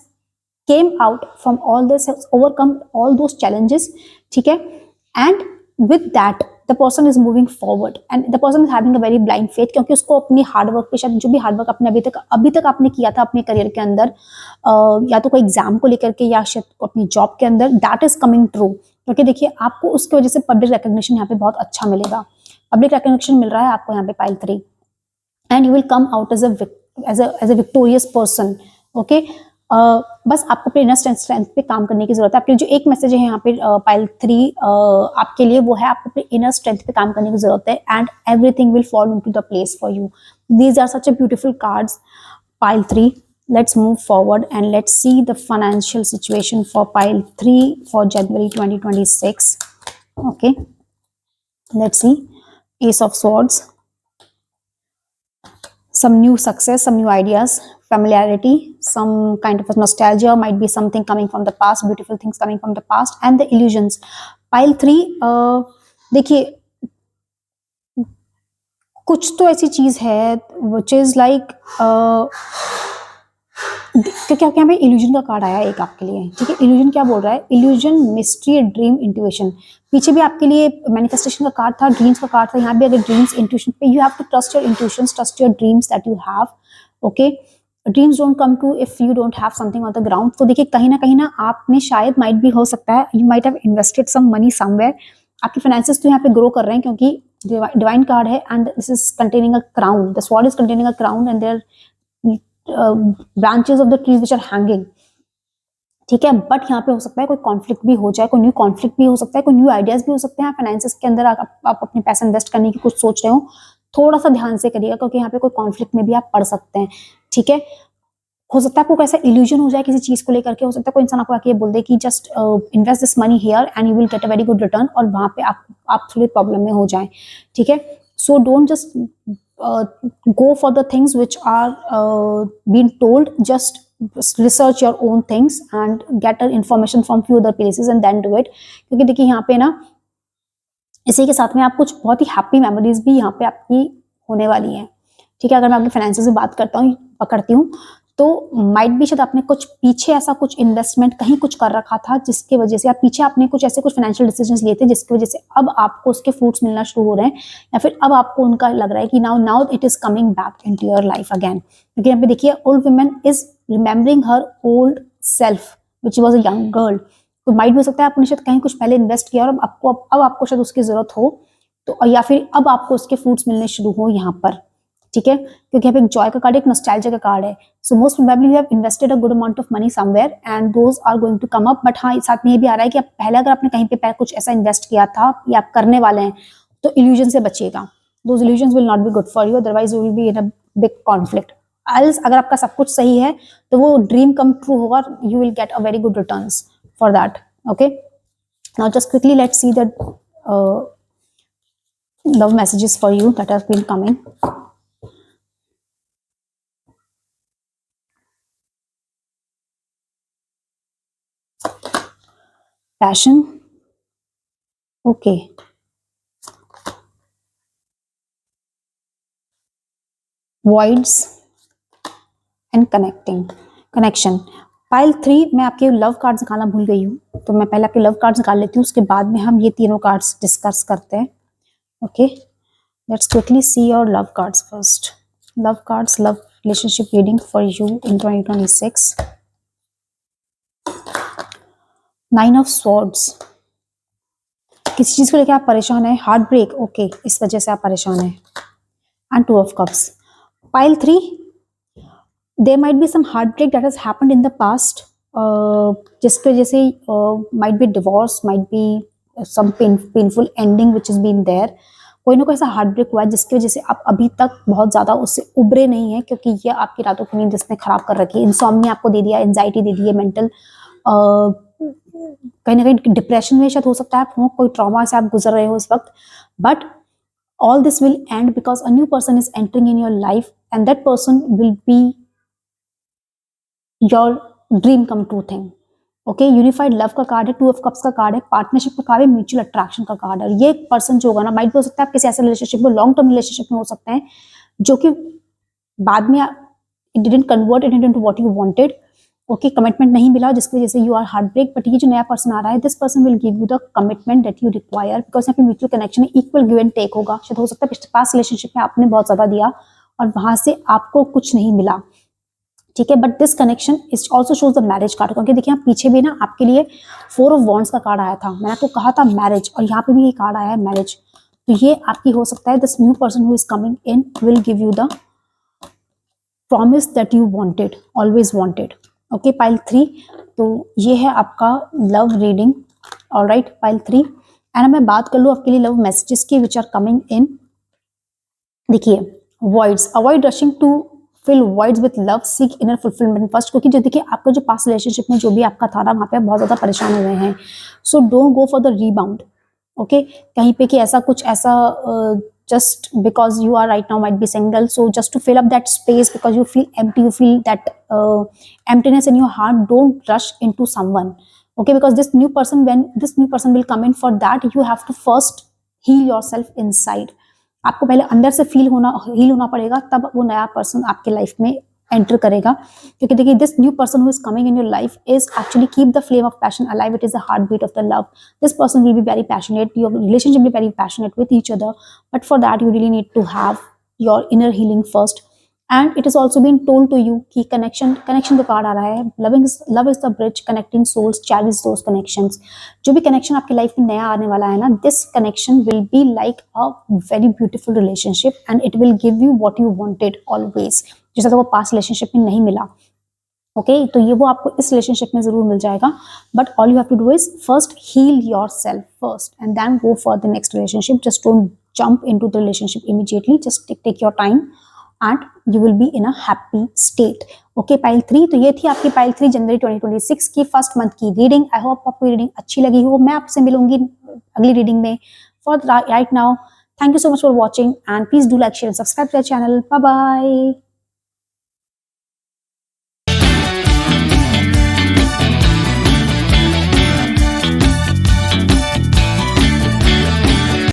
Speaker 1: came out from all this, has overcome all those challenges। ठीक है, and with that the person is moving forward and the person is having a very blind faith, क्योंकि उसको अपनी हार्ड वर्क पे, शायद जो भी हार्ड वर्क अपने अभी तक आपने किया था अपने करियर के अंदर, या तो कोई एग्जाम को लेकर के या शायद अपनी जॉब के अंदर, दैट इज कमिंग ट्रू। क्योंकि देखिए आपको उसकी वजह से पब्लिक रिकॉग्निशन यहाँ पे बहुत अच्छा मिलेगा। पब्लिक रिकॉग्निशन मिल रहा है आपको यहाँ पे pile 3, and you will come out as a victorious person, okay. बस आपको अपने इनर स्ट्रेंथ पे काम करने की जरूरत है। आपके जो एक मैसेज है यहाँ पे पाइल 3 आपके लिए, वो है आपको अपने इनर स्ट्रेंथ पे काम करने की जरूरत है and everything will fall into the place for you. These are such a beautiful cards pile 3। Let's move forward and let's see the financial situation for pile 3 for January 2026. Okay, let's see. Ace of Swords, some new success, some new ideas, familiarity, some kind of a nostalgia, might be something coming from the past, beautiful things coming from the past, and the illusions. Pile 3, देखिए कुछ तो ऐसी चीज है which is like क्योंकि आपके यहाँ पे इल्यूजन का कार्ड आया एक आपके लिए। ठीक है, इल्यूजन क्या बोल रहा है? Illusion, mystery, dream, intuition. पीछे भी आपके लिए मैनिफेस्टेशन का कार्ड था, ड्रीम्स का कार्ड था। यहाँ भी अगर ड्रीम्स, इंट्यूशन पे, you have to trust your intuitions, trust your dreams that you have, okay. Dreams don't come true if you don't have something on the ground. तो देखिए कहीं ना आपने शायद माइट भी हो सकता है, you might have invested some money somewhere. आपके फाइनेंसेस तो यहाँ पे ग्रो कर रहे हैं क्योंकि डिवाइन कार्ड है and this is containing a crown, the sword is containing a crown and there branches of the trees which are hanging। ठीक है, बट यहाँ पे हो सकता है कोई कॉन्फ्लिक्ट भी हो जाए, कोई न्यू कॉन्फ्लिक्ट भी हो सकता है, कोई न्यू आइडियाज भी हो सकते हैं। फाइनेंसेस के अंदर आप अपने पैसे इन्वेस्ट करने की कुछ सोच रहे हो, थोड़ा सा ध्यान से करिएगा क्योंकि यहाँ पे कोई कॉन्फ्लिक्ट में भी आप पड़ सकते हैं। ठीक है, हो सकता है आपको कैसा इल्यूजन हो जाए किसी चीज को लेकर के, हो सकता है कोई इंसान आपको आके बोल दे कि just invest this money here and you will get a very good return, और वहां पे आप थोड़ी प्रॉब्लम में हो जाए। ठीक है, so don't just go for the things which are being told, just research your own things and get information from few other places and then do it। क्योंकि देखिए यहाँ पे ना इसी के साथ में आप कुछ बहुत ही हैप्पी मेमोरीज भी यहाँ पे आपकी होने वाली हैं। ठीक है, अगर मैं आपके फाइनेंसेस से बात पकड़ती हूँ तो माइट भी शायद आपने कुछ पीछे ऐसा कुछ इन्वेस्टमेंट कहीं कुछ कर रखा था जिसकी वजह से, या पीछे आपने कुछ ऐसे कुछ फाइनेंशियल डिसीजंस लिए थे जिसकी वजह से अब आपको उसके फ्रूट्स मिलना शुरू हो रहे हैं, या फिर अब आपको उनका लग रहा है कि now it is coming back into your life again. क्योंकि यहाँ पे देखिए old women is remembering her old self. Which was a young girl, तो माइट भी हो सकता है आपने शायद कहीं कुछ पहले इन्वेस्ट किया और अब आपको शायद उसकी जरूरत हो, तो या फिर अब आपको उसके फ्रूट्स मिलने शुरू हो यहाँ पर, ठीक है, क्योंकि यहाँ पे एक जॉय का कार्ड, एक नॉस्टैल्जिया का कार्ड है। So most probably you have invested a good amount of money somewhere and those are going to come up, but हाँ साथ में ये भी आ रहा है कि आप पहले अगर आपने कहीं पे कुछ ऐसा इन्वेस्ट किया था या आप करने वाले हैं तो इल्यूजन से बचिएगा, those illusions will not be good for you, otherwise you will be in a big conflict. Else अगर आपका सब कुछ सही है तो वो ड्रीम कम ट्रू होगा, you will get a very good returns for that. Okay, now just quickly let's see the love messages for you that have been coming. Passion, okay. Voids and connection. Pile 3 मैं आपके लव कार्ड्स निकालना भूल गई हूँ, तो मैं पहले आपके लव कार्ड्स निकाल लेती हूँ, उसके बाद में हम ये तीनों कार्ड्स डिस्कस करते हैं। Okay, let's quickly see your love cards first. Love cards, love relationship reading for you in 2026। 9 of swords, किसी चीज को लेकर आप परेशान है, हार्ट ब्रेक, ओके, इस वजह से आप परेशान है। And 2 of cups. Pile 3, there might be some heartbreak that has happened in the past, जिसकी वजह से might be divorce, might be some painful ending which has been there, कोई ना कोई ऐसा हार्ट ब्रेक हुआ है जिसकी वजह से आप अभी तक बहुत ज्यादा उससे उभरे नहीं है, क्योंकि ये आपकी रातों की नींद इसने खराब कर रखी है, इंसोम्निया आपको दे दिया, एंजाइटी दे दी है, मेंटल कहीं ना कहीं डिप्रेशन में शायद हो सकता है आप हो, कोई ट्रॉमा से आप गुजर रहे हो इस वक्त, but all this will end because a new person is entering in your life and that person will be your dream come true thing. Okay, unified love का कार्ड है, 2 ऑफ कप्स का कार्ड है, पार्टनरशिप का कार्ड है, म्यूचुअल अट्रैक्शन का कार्ड है। ये पर्सन जो होगा ना, माइट भी हो सकता है आप किसी ऐसे रिलेशनशिप में, लॉन्ग टर्म रिलेशनशिप में हो सकते हैं जो कि बाद में it didn't convert it into what you wanted. Okay, commitment नहीं मिला जिसकी वजह से you are heartbreak, but ये जो नया पर्सन आ रहा है, this person will give you the commitment that you require, because यहाँ पे म्यूचुअल कनेक्शन है, इक्वल गिव एंड टेक होगा। शायद हो सकता है पिछले पास रिलेशनशिप में आपने बहुत ज्यादा दिया और वहां से आपको कुछ नहीं मिला, ठीक है, but this connection is also shows the marriage card, क्योंकि देखिए आप पीछे भी ना आपके लिए 4 ऑफ वॉन्ड्स का कार्ड आया था, मैंने आपको कहा था मैरिज, और यहाँ पे भी ये कार्ड आया है मैरिज, तो ये आपकी हो सकता है this new person who is coming in will give you the promise that you wanted, always wanted. Okay, pile 3, तो ये है आपका love reading. Alright, pile 3, and मैं बात कर लूँ आपके लिए लव मैसेजेस की विच आर कमिंग इन। देखिए, voids, avoid rushing to fill voids with love, seek inner fulfilment first, क्योंकि जो देखिए आपका जो पास्ट रिलेशनशिप में जो भी आपका था ना, वहाँ पे बहुत ज्यादा परेशान हुए हैं, so don't go for the rebound. Okay, कहीं पे कि ऐसा कुछ ऐसा just because you are right now might be single, so just to fill up that space because you feel empty, you feel that emptiness in your heart, don't rush into someone. Okay, because this new person, when this new person will come in, for that you have to first heal yourself inside. आपको पहले अंदर से हील होना पड़ेगा, तब वो नया पर्सन आपके लाइफ में एंटर करेगा, क्योंकि देखिए this new person who is coming in your life is actually keep the flame of passion alive, it is the heart beat of the love, this person will be very passionate, your relationship will be very passionate with each other, but for that you really need to have your inner healing first, and it is also been told to you कि connection का कार्ड आ रहा है, love is the bridge connecting souls, cherish those connections, जो भी कनेक्शन आपकी लाइफ में नया आने वाला है ना, this connection will be like a very beautiful relationship and it will give you what you wanted always, जैसा तो वो पास्ट रिलेशनशिप में नहीं मिला। ओके, तो ये वो आपको इस रिलेशनशिप में जरूर मिल जाएगा, but all you have to do is first heal yourself first and then go for the next relationship, just don't jump into the relationship immediately, just take your time and you will be in a happy state. Okay, pile 3, तो ये थी आपकी पाइल 3 जनवरी 2026 की फर्स्ट मंथ की रीडिंग। आई होप आपको रीडिंग अच्छी लगी हो, मैं आपसे मिलूंगी अगली रीडिंग में। For right now, thank you so much for watching and please do like share and subscribe to the channel. Bye bye.